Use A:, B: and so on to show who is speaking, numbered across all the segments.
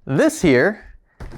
A: This here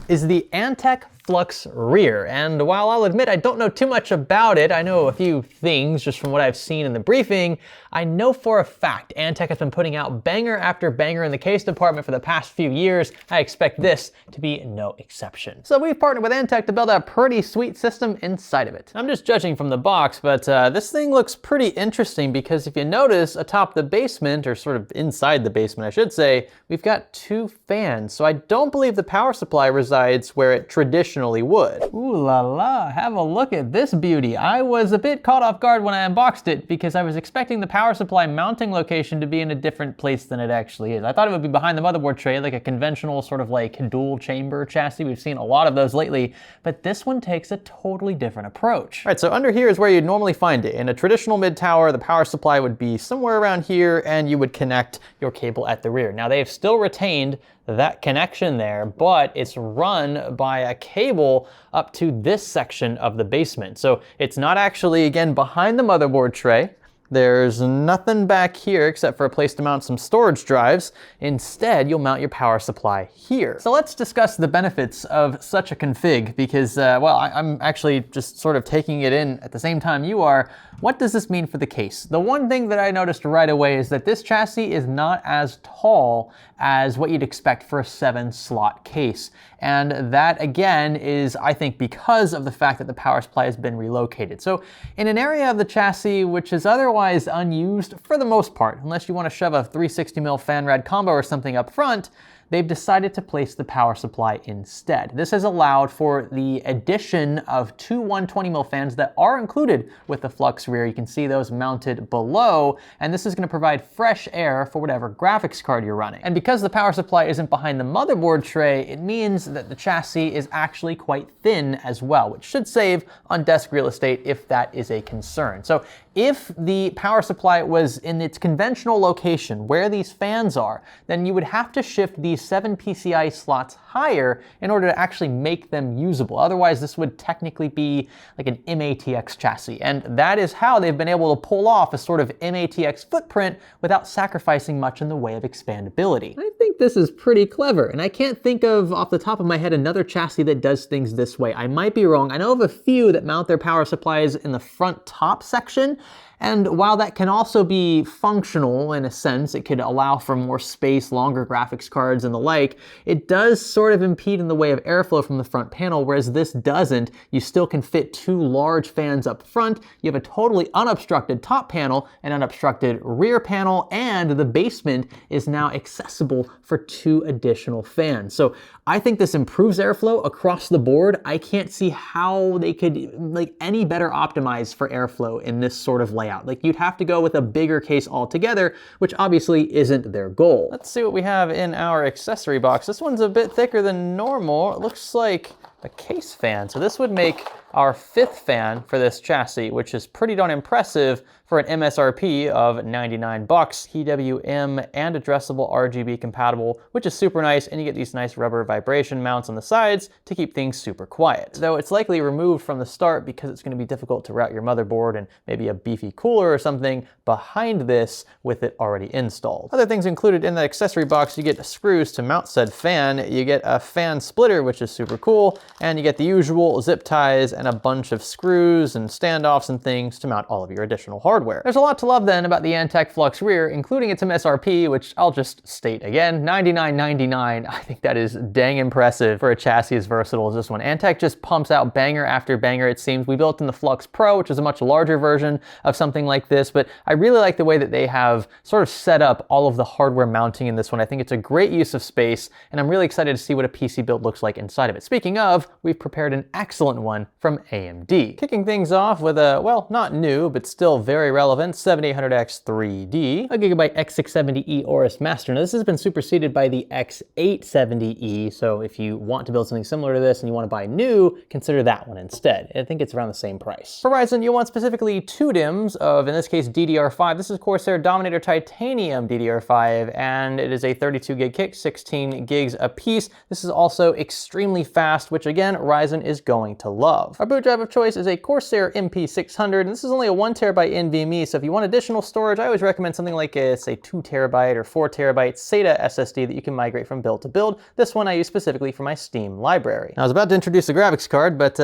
A: is the Antec Flux Rear, and while I'll admit I don't know too much about it, I know a few things just from what I've seen in the briefing. I know for a fact Antec has been putting out banger after banger in the case department for the past few years. I expect this to be no exception. So we've partnered with Antec to build a pretty sweet system inside of it. I'm just judging from the box, but this thing looks pretty interesting because if you notice atop the basement, or sort of inside the basement I should say, we've got two fans. So I don't believe the power supply resides where it traditionally would. Ooh la la, have a look at this beauty. I was a bit caught off guard when I unboxed it because I was expecting the power supply mounting location to be in a different place than it actually is. I thought it would be behind the motherboard tray, like a conventional sort of like dual chamber chassis. We've seen a lot of those lately, but this one takes a totally different approach. All right, so under here is where you'd normally find it. In a traditional mid tower, the power supply would be somewhere around here and you would connect your cable at the rear. Now they've still retained that connection there, but it's run by a cable up to this section of the basement. So it's not actually, again, behind the motherboard tray. There's nothing back here except for a place to mount some storage drives. Instead, you'll mount your power supply here. So let's discuss the benefits of such a config because, well, I'm actually just sort of taking it in at the same time you are. What does this mean for the case? The one thing that I noticed right away is that this chassis is not as tall as what you'd expect for a 7-slot case. And that, again, is, I think, because of the fact that the power supply has been relocated. So in an area of the chassis which is otherwise unused for the most part, unless you want to shove a 360mm fan rad combo or something up front, they've decided to place the power supply instead. This has allowed for the addition of two 120mm fans that are included with the Flux Rear. You can see those mounted below, and this is going to provide fresh air for whatever graphics card you're running. And because the power supply isn't behind the motherboard tray, it means that the chassis is actually quite thin as well, which should save on desk real estate if that is a concern. So if the power supply was in its conventional location where these fans are, then you would have to shift these 7 PCI slots higher in order to actually make them usable. Otherwise, this would technically be like an MATX chassis. And that is how they've been able to pull off a sort of MATX footprint without sacrificing much in the way of expandability. I think this is pretty clever, and I can't think of off the top of my head another chassis that does things this way. I might be wrong. I know of a few that mount their power supplies in the front top section. And while that can also be functional in a sense, it could allow for more space, longer graphics cards and the like, it does sort of impede in the way of airflow from the front panel, whereas this doesn't. You still can fit two large fans up front, you have a totally unobstructed top panel, an unobstructed rear panel, and the basement is now accessible for two additional fans. So I think this improves airflow across the board. I can't see how they could like any better optimize for airflow in this sort of layout. Like you'd have to go with a bigger case altogether, which obviously isn't their goal. Let's see what we have in our accessory box. This one's a bit thicker than normal. It looks like a case fan. So this would make our 5th fan for this chassis, which is pretty darn impressive for an MSRP of $99. PWM and addressable RGB compatible, which is super nice, and you get these nice rubber vibration mounts on the sides to keep things super quiet. Though it's likely removed from the start because it's going to be difficult to route your motherboard and maybe a beefy cooler or something behind this with it already installed. Other things included in the accessory box, you get screws to mount said fan, you get a fan splitter, which is super cool, and you get the usual zip ties and a bunch of screws and standoffs and things to mount all of your additional hardware. There's a lot to love then about the Antec Flux Rear, including its MSRP, which I'll just state again, $99.99. I think that is dang impressive for a chassis as versatile as this one. Antec just pumps out banger after banger, it seems. We built in the Flux Pro, which is a much larger version of something like this, but I really like the way that they have sort of set up all of the hardware mounting in this one. I think it's a great use of space, and I'm really excited to see what a PC build looks like inside of it. Speaking of, we've prepared an excellent one from AMD. Kicking things off with a, well, not new, but still very relevant 7800X 3D, a Gigabyte X670E Aorus Master. Now this has been superseded by the X870E, so if you want to build something similar to this and you want to buy new, consider that one instead. I think it's around the same price. For Ryzen, you'll want specifically 2 DIMMs of, in this case, DDR5. This is Corsair Dominator Titanium DDR5, and it is a 32 gig kick, 16 gigs a piece. This is also extremely fast, which again, Ryzen is going to love. Our boot drive of choice is a Corsair MP600, and this is only a 1 terabyte NVMe, so if you want additional storage, I always recommend something like a, say, 2 terabyte or 4 terabyte SATA SSD that you can migrate from build to build. This one I use specifically for my Steam library. Now, I was about to introduce the graphics card, but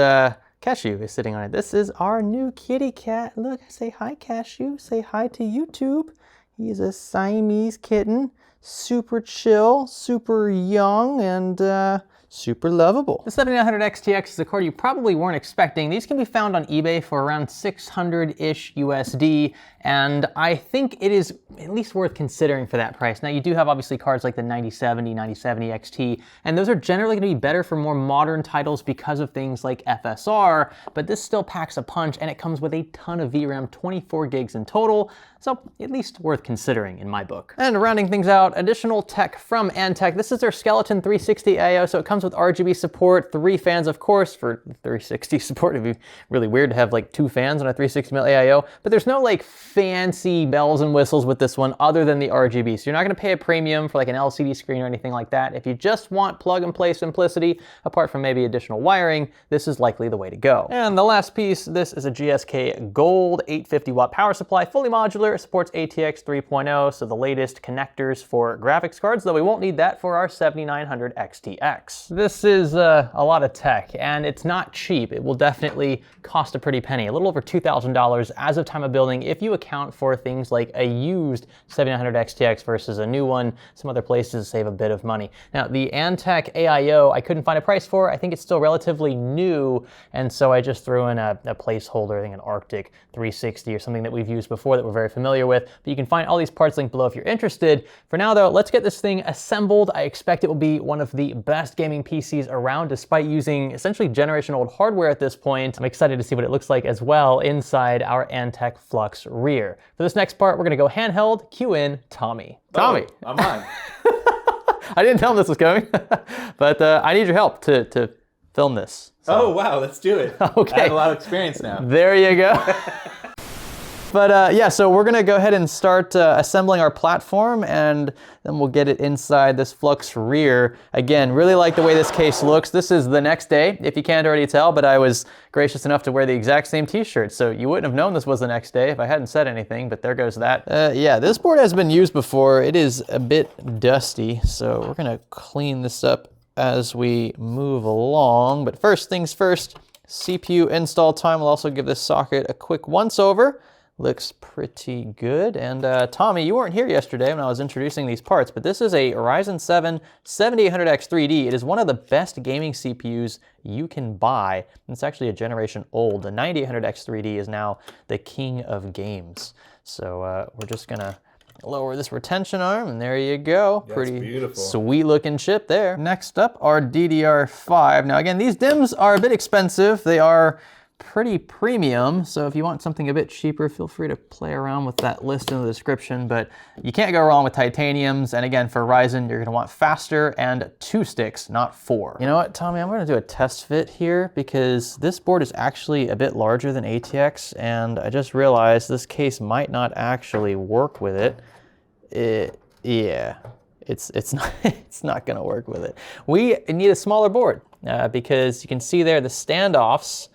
A: Cashew is sitting on it. This is our new kitty cat. Look, say hi, Cashew. Say hi to YouTube. He's a Siamese kitten, super chill, super young, and super lovable. The 7900 XTX is a card you probably weren't expecting. These can be found on eBay for around 600-ish USD, and I think it is at least worth considering for that price. Now, you do have obviously cards like the 9070, 9070 XT, and those are generally gonna be better for more modern titles because of things like FSR, but this still packs a punch, and it comes with a ton of VRAM, 24 gigs in total, so at least worth considering in my book. And rounding things out, additional tech from Antec. This is their Skeleton 360 AIO, so it comes with RGB support, 3 fans, of course, for 360 support. It'd be really weird to have like 2 fans on a 360mm AIO, but there's no like fancy bells and whistles with this one other than the RGB. So you're not gonna pay a premium for like an LCD screen or anything like that. If you just want plug and play simplicity, apart from maybe additional wiring, this is likely the way to go. And the last piece, this is a GSK Gold 850 watt power supply, fully modular. It supports ATX 3.0, so the latest connectors for graphics cards, though we won't need that for our 7900 XTX. This is a lot of tech, and it's not cheap. It will definitely cost a pretty penny, a little over $2,000 as of time of building if you account for things like a used 7900 XTX versus a new one. Some other places save a bit of money. Now, the Antec AIO, I couldn't find a price for. I think it's still relatively new, and so I just threw in a placeholder, I think an Arctic 360 or something that we've used before that we're very familiar with. But you can find all these parts linked below if you're interested. For now, though, let's get this thing assembled. I expect it will be one of the best gaming PCs around, despite using essentially generation-old hardware at this point. I'm excited to see what it looks like as well inside our Antec Flux Rear. For this next part, we're gonna go handheld, cue in Tommy. Tommy.
B: Oh, I'm on.
A: I didn't tell him this was coming, but I need your help to film this. So.
B: Oh, wow, let's do it.
A: Okay.
B: I have a lot of experience now.
A: There you go. But yeah, so we're gonna go ahead and start assembling our platform, and then we'll get it inside this Flux Rear. Again, really like the way this case looks. This is the next day, if you can't already tell, but I was gracious enough to wear the exact same t-shirt, so you wouldn't have known this was the next day if I hadn't said anything, but there goes that. Yeah, this board has been used before. It is a bit dusty, so we're gonna clean this up as we move along. But first things first, CPU install time. We'll also give this socket a quick once-over. Looks pretty good. And Tommy, you weren't here yesterday when I was introducing these parts, but this is a Ryzen 7 7800X 3D. It is one of the best gaming CPUs you can buy. And it's actually a generation old. The 9800X 3D is now the king of games. So we're just gonna lower this retention arm, and there you go.
B: That's
A: pretty
B: beautiful.
A: Sweet looking chip there. Next up, our DDR5. Now again, these DIMMs are a bit expensive. They are pretty premium, so if you want something a bit cheaper, feel free to play around with that list in the description, but you can't go wrong with titaniums. And again, for Ryzen, you're gonna want faster and 2 sticks, not 4. You know what, Tommy, I'm gonna do a test fit here because this board is actually a bit larger than ATX, and I just realized this case might not actually work with it. Yeah, it's not, it's not gonna work with it. We need a smaller board because you can see there the standoffs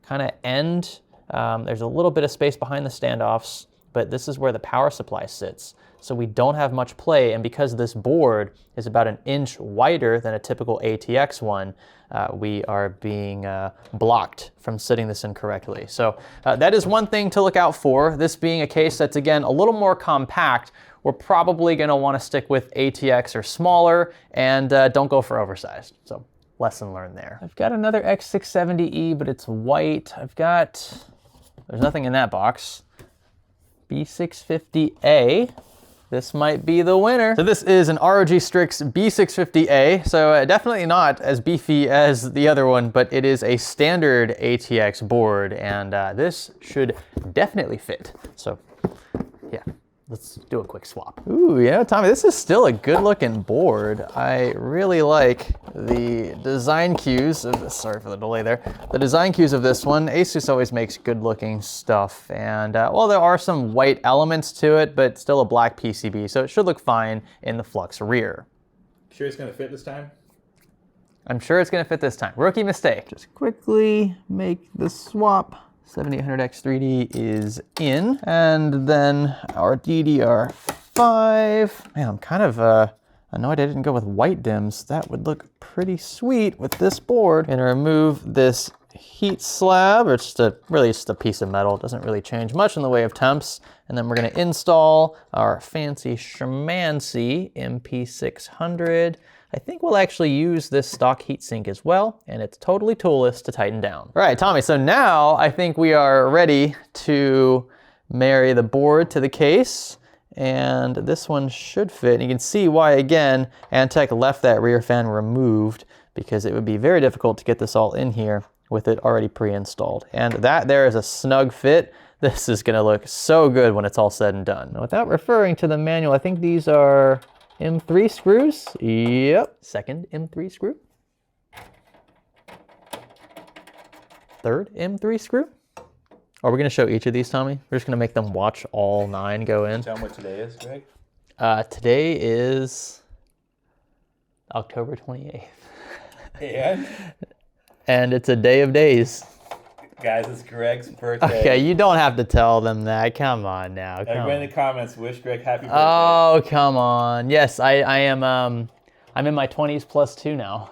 A: kind of end. There's a little bit of space behind the standoffs, but this is where the power supply sits. So we don't have much play, and because this board is about an inch wider than a typical ATX one, we are being blocked from sitting this in correctly. So that is one thing to look out for. This being a case that's, again, a little more compact, we're probably gonna wanna stick with ATX or smaller, and don't go for oversized. So lesson learned there. I've got another X670E, but it's white. There's nothing in that box. B650A. This might be the winner. So this is an ROG Strix B650A, so definitely not as beefy as the other one, but it is a standard ATX board, and this should definitely fit. So yeah. Let's do a quick swap. Ooh, you know, Tommy, this is still a good looking board. I really like the design cues of this. Sorry for the delay there. The design cues of this one. Asus always makes good looking stuff. And well, there are some white elements to it, but still a black PCB. So it should look fine in the Flux Rear.
B: Sure it's gonna fit this time?
A: I'm sure it's gonna fit this time. Rookie mistake. Just quickly make the swap. 7800X3D is in. And then our DDR5. Man, I'm kind of annoyed I didn't go with white dims. That would look pretty sweet with this board. Gonna remove this heat slab, or really just a piece of metal. It doesn't really change much in the way of temps. And then we're gonna install our fancy schmancy MP600. I think we'll actually use this stock heatsink as well, and it's totally toolless to tighten down. All right, Tommy, so now I think we are ready to marry the board to the case, and this one should fit. And you can see why, again, Antec left that rear fan removed, because it would be very difficult to get this all in here with it already pre-installed. And that there is a snug fit. This is gonna look so good when it's all said and done. Now, without referring to the manual, I think these are M3 screws. Yep. Second M3 screw. Third M3 screw. Are we gonna show each of these, Tommy? We're just gonna make them watch all 9 go in.
B: Tell them what today is, Greg.
A: Today is October 28th. And it's a day of days.
B: Guys, it's Greg's birthday.
A: Okay, you don't have to tell them that. Come on now.
B: Everybody in the comments, wish Greg happy birthday.
A: Oh, come on. Yes, I am, I'm in my 20s plus 2 now.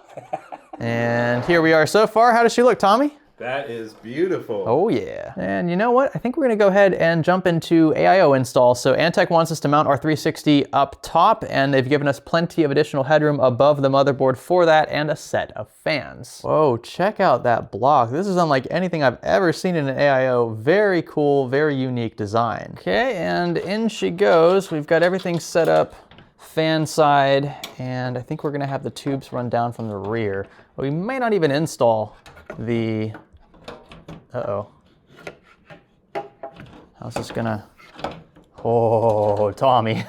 A: And here we are so far. How does she look, Tommy?
B: That is beautiful.
A: Oh yeah. And you know what? I think we're gonna go ahead and jump into AIO install. So Antec wants us to mount our 360 up top, and they've given us plenty of additional headroom above the motherboard for that, and a set of fans. Whoa, check out that block. This is unlike anything I've ever seen in an AIO. Very cool, very unique design. Okay, and in she goes. We've got everything set up fan side, and I think we're gonna have the tubes run down from the rear. We may not even install the, uh-oh. How's this gonna, oh, Tommy.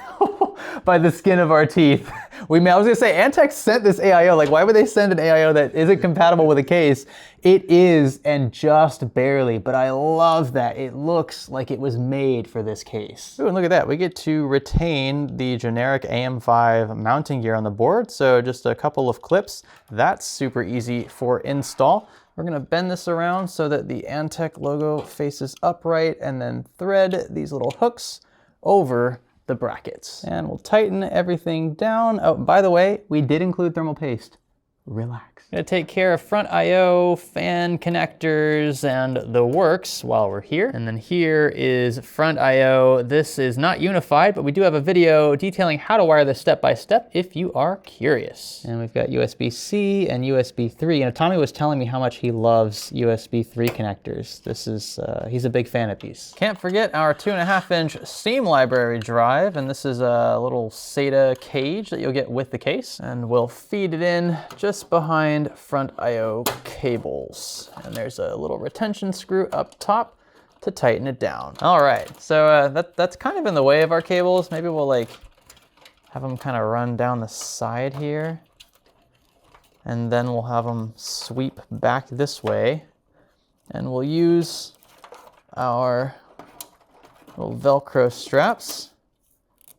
A: By the skin of our teeth. I was gonna say, Antec sent this AIO. Like, why would they send an AIO that isn't compatible with a case? It is, and just barely, but I love that. It looks like it was made for this case. Ooh, and look at that. We get to retain the generic AM5 mounting gear on the board, so just a couple of clips. That's super easy for install. We're gonna bend this around so that the Antec logo faces upright, and then thread these little hooks over the brackets. And we'll tighten everything down. Oh, by the way, we did include thermal paste. Relax. Gonna take care of front I/O, fan connectors, and the works while we're here. And then here is front I/O. This is not unified, but we do have a video detailing how to wire this step by step if you are curious. And we've got USB-C and USB-3. And Tommy was telling me how much he loves USB-3 connectors. This is, he's a big fan of these. Can't forget our 2.5-inch Steam library drive. And this is a little SATA cage that you'll get with the case. And we'll feed it in just behind front I/O cables. And there's a little retention screw up top to tighten it down. All right, so that's kind of in the way of our cables. Maybe we'll like have them kind of run down the side here, and then we'll have them sweep back this way. And we'll use our little Velcro straps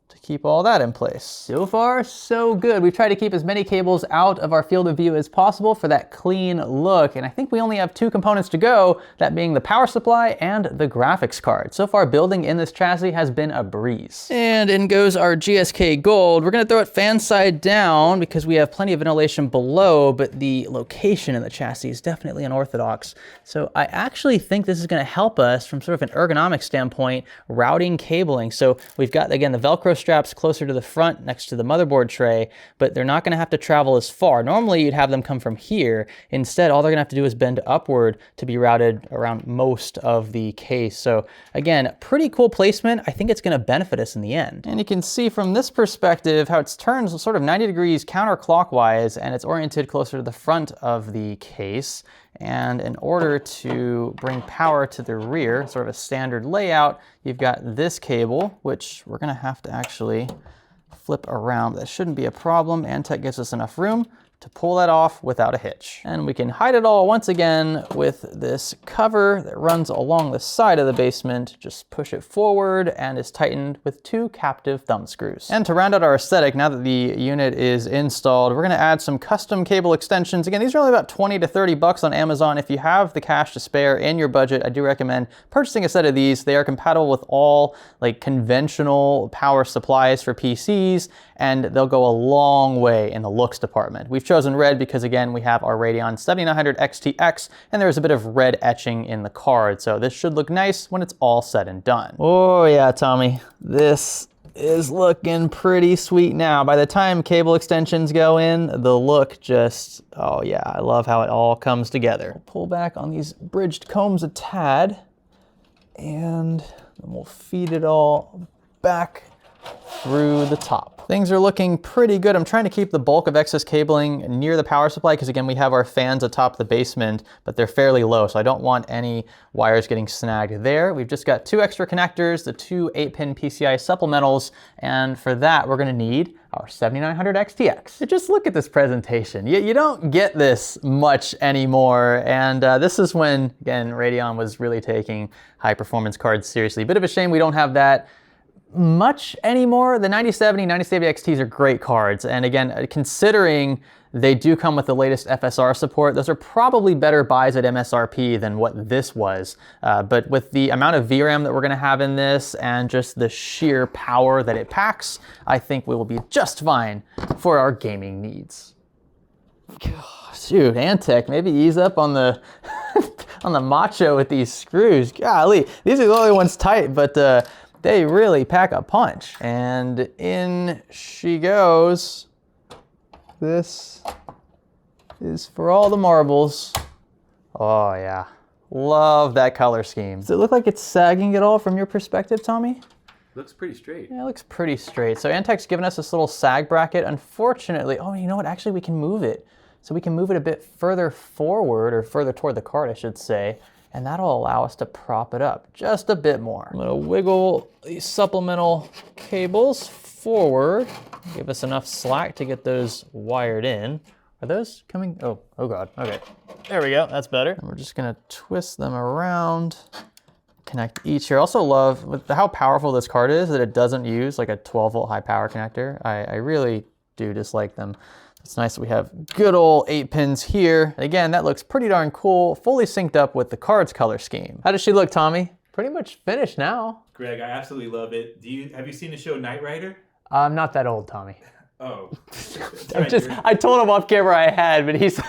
A: to keep all that in place. So far, so good. We've tried to keep as many cables out of our field of view as possible for that clean look. And I think we only have 2 components to go, that being the power supply and the graphics card. So far, building in this chassis has been a breeze. And in goes our GSK Gold. We're gonna throw it fan side down because we have plenty of ventilation below, but the location in the chassis is definitely unorthodox. So I actually think this is gonna help us from sort of an ergonomic standpoint, routing cabling. So we've got, again, the Velcro straps closer to the front next to the motherboard tray, but they're not gonna have to travel as far. Normally you'd have them come from here. Instead, all they're gonna have to do is bend upward to be routed around most of the case. So again, pretty cool placement. I think it's gonna benefit us in the end. And you can see from this perspective how it's turned sort of 90 degrees counterclockwise, and it's oriented closer to the front of the case. And in order to bring power to the rear, sort of a standard layout, you've got this cable, which we're gonna have to actually flip around. That shouldn't be a problem. Antec gives us enough room to pull that off without a hitch. And we can hide it all once again with this cover that runs along the side of the basement. Just push it forward and is tightened with 2 captive thumb screws. And to round out our aesthetic, now that the unit is installed, we're gonna add some custom cable extensions. Again, these are only about 20 to 30 bucks on Amazon. If you have the cash to spare in your budget, I do recommend purchasing a set of these. They are compatible with all like conventional power supplies for PCs, and they'll go a long way in the looks department. We've chosen red because, again, we have our Radeon 7900 XTX, and there's a bit of red etching in the card, so this should look nice when it's all said and done. Oh yeah, Tommy, this is looking pretty sweet now. By the time cable extensions go in, the look just, oh yeah, I love how it all comes together. We'll pull back on these bridged combs a tad, and then we'll feed it all back through the top. Things are looking pretty good. I'm trying to keep the bulk of excess cabling near the power supply because, again, we have our fans atop the basement, but they're fairly low, so I don't want any wires getting snagged there. We've just got 2 extra connectors, the 2 8-pin PCI supplementals, and for that, we're gonna need our 7900 XTX. Just look at this presentation. You don't get this much anymore, and this is when, again, Radeon was really taking high-performance cards seriously. Bit of a shame we don't have that much anymore. The 9070, 9070 XTs are great cards, and again, considering they do come with the latest FSR support, those are probably better buys at MSRP than what this was. But with the amount of VRAM that we're gonna have in this and just the sheer power that it packs, I think we will be just fine for our gaming needs. Shoot, Antec, maybe ease up on the on the macho with these screws. Golly, these are the only ones tight, but they really pack a punch. And in she goes. This is for all the marbles. Oh yeah, love that color scheme. Does it look like it's sagging at all from your perspective, Tommy?
B: Looks pretty straight.
A: Yeah, it looks pretty straight. So Antec's given us this little sag bracket. Unfortunately, oh, you know what? Actually, we can move it. So we can move it a bit further forward, or further toward the card, I should say. And that'll allow us to prop it up just a bit more. I'm gonna wiggle these supplemental cables forward, give us enough slack to get those wired in. Are those coming? Oh God, okay. There we go, that's better. And we're just gonna twist them around, connect each here. I also love with how powerful this card is that it doesn't use like a 12-volt high power connector. I really do dislike them. It's nice that we have good old 8 pins here. And again, that looks pretty darn cool, fully synced up with the card's color scheme. How does she look, Tommy? Pretty much finished now.
B: Greg, I absolutely love it. Have you seen the show Knight Rider?
A: I'm not that old, Tommy.
B: Oh.
A: I told him off camera I had, but he's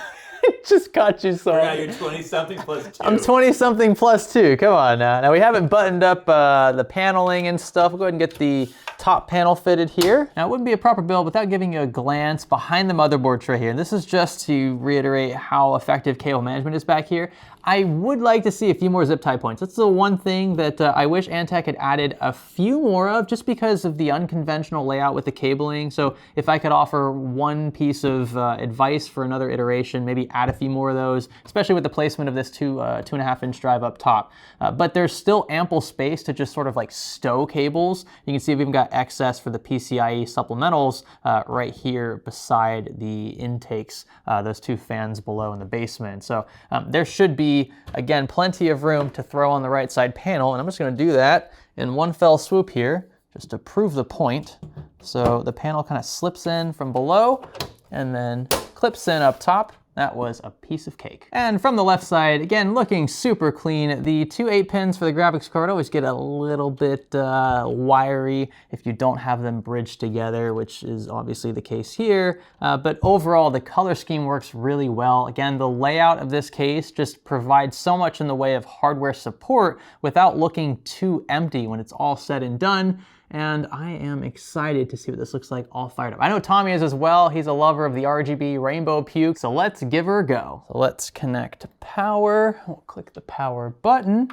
A: just caught you so.
B: Now you're 20-something plus 2.
A: I'm 20-something plus 2. Come on now. Now we haven't buttoned up the paneling and stuff. We'll go ahead and get the top panel fitted here. Now it wouldn't be a proper build without giving you a glance behind the motherboard tray here. And this is just to reiterate how effective cable management is back here. I would like to see a few more zip tie points. That's the one thing that I wish Antec had added a few more of, just because of the unconventional layout with the cabling. So if I could offer one piece of advice for another iteration, maybe add a few more of those, especially with the placement of this 2.5-inch drive up top. But there's still ample space to just sort of like stow cables. You can see we've even got excess for the PCIe supplementals right here beside the intakes, those 2 fans below in the basement. So there should be, again, plenty of room to throw on the right side panel, and I'm just gonna do that in one fell swoop here, just to prove the point. So the panel kind of slips in from below and then clips in up top. That was a piece of cake. And from the left side, again, looking super clean. The 2 8-pins for the graphics card always get a little bit wiry if you don't have them bridged together, which is obviously the case here. But overall, the color scheme works really well. Again, the layout of this case just provides so much in the way of hardware support without looking too empty when it's all said and done. And I am excited to see what this looks like all fired up. I know Tommy is as well. He's a lover of the RGB rainbow puke, so let's give her a go. So let's connect power. We'll click the power button.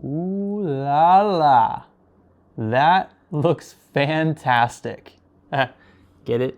A: Ooh la la. That looks fantastic. Get it?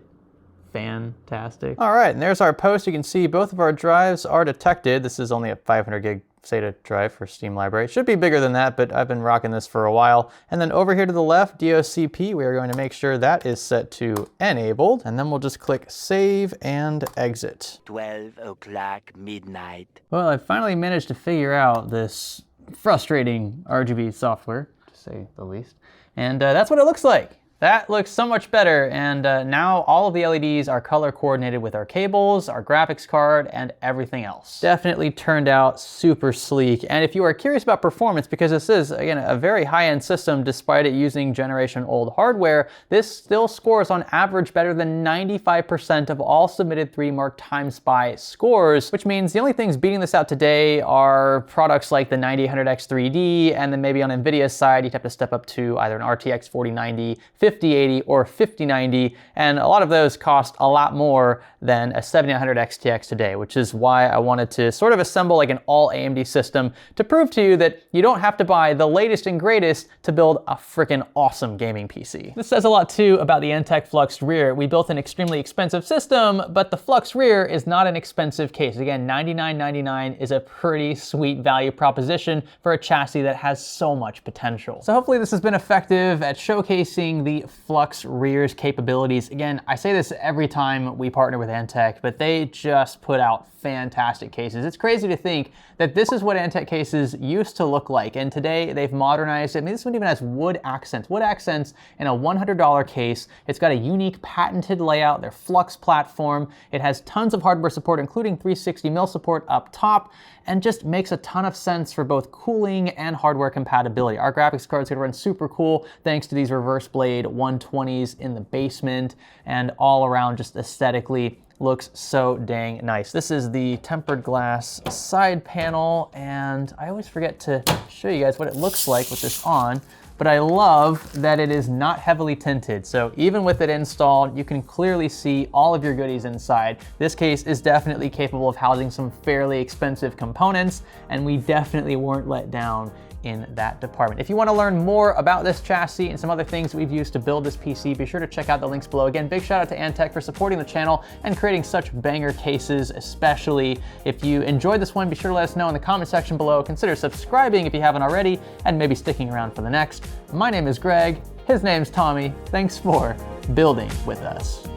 A: Fantastic. All right, and there's our post. You can see both of our drives are detected. This is only a 500 gig SATA drive for Steam library. It should be bigger than that, but I've been rocking this for a while. And then over here to the left, DOCP, we are going to make sure that is set to enabled, and then we'll just click save and exit.
C: 12 o'clock midnight.
A: Well, I finally managed to figure out this frustrating RGB software, to say the least. And that's what it looks like. That looks so much better, and now all of the LEDs are color coordinated with our cables, our graphics card, and everything else. Definitely turned out super sleek, and if you are curious about performance, because this is, again, a very high-end system despite it using generation-old hardware, this still scores on average better than 95% of all submitted 3D Mark Time Spy scores, which means the only things beating this out today are products like the 9800X 3D, and then maybe on NVIDIA's side, you'd have to step up to either an RTX 4090, 5080 or 5090, and a lot of those cost a lot more than a 7900 XTX today, which is why I wanted to sort of assemble like an all AMD system to prove to you that you don't have to buy the latest and greatest to build a freaking awesome gaming PC. This says a lot too about the Antec Flux Rear. We built an extremely expensive system, but the Flux Rear is not an expensive case. Again, $99.99 is a pretty sweet value proposition for a chassis that has so much potential. So hopefully this has been effective at showcasing the Flux Rear's capabilities. Again, I say this every time we partner with Antec, but they just put out fantastic cases. It's crazy to think that this is what Antec cases used to look like, and today they've modernized it. I mean, this one even has wood accents in a $100 case. It's got a unique patented layout, their Flux platform. It has tons of hardware support, including 360mm support up top, and just makes a ton of sense for both cooling and hardware compatibility. Our graphics card's gonna run super cool thanks to these reverse blade 120s in the basement, and all around just aesthetically looks so dang nice. This is the tempered glass side panel, and I always forget to show you guys what it looks like with this on, but I love that it is not heavily tinted. So even with it installed, you can clearly see all of your goodies inside. This case is definitely capable of housing some fairly expensive components, and we definitely weren't let down in that department. If you want to learn more about this chassis and some other things we've used to build this PC, be sure to check out the links below. Again, big shout out to Antec for supporting the channel and creating such banger cases, especially. If you enjoyed this one, be sure to let us know in the comment section below. Consider subscribing if you haven't already, and maybe sticking around for the next. My name is Greg, his name's Tommy. Thanks for building with us.